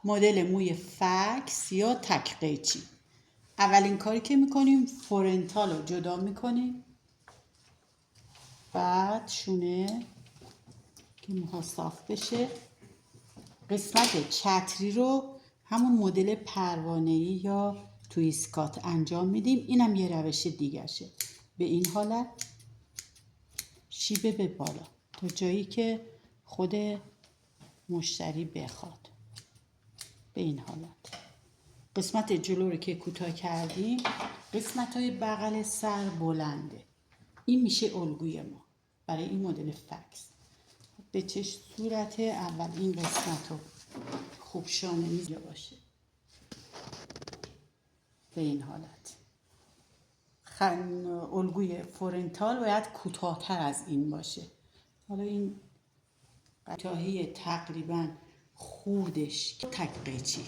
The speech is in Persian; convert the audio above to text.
مدل موی فکس یا تک قیچی. اولین کاری که میکنیم فورنتال رو جدا میکنیم، بعد شونه که موها صاف بشه. قسمت چتری رو همون مدل پروانه‌ای یا تویسکات انجام میدیم. اینم یه روش دیگرشه. به این حالت شیبه به بالا تا جایی که خود مشتری بخواد. به این حالت. قسمت جلو رو که کوتاه کردیم، قسمت های بغل سر بلنده. این میشه الگوی ما برای این مدل فکس. به چه صورت؟ اول این قسمت رو خوب شانه میزه باشه به این حالت. الگوی فورنتال باید کوتاه‌تر از این باشه. حالا این کوتاهی تقریبا خودش تک قیچی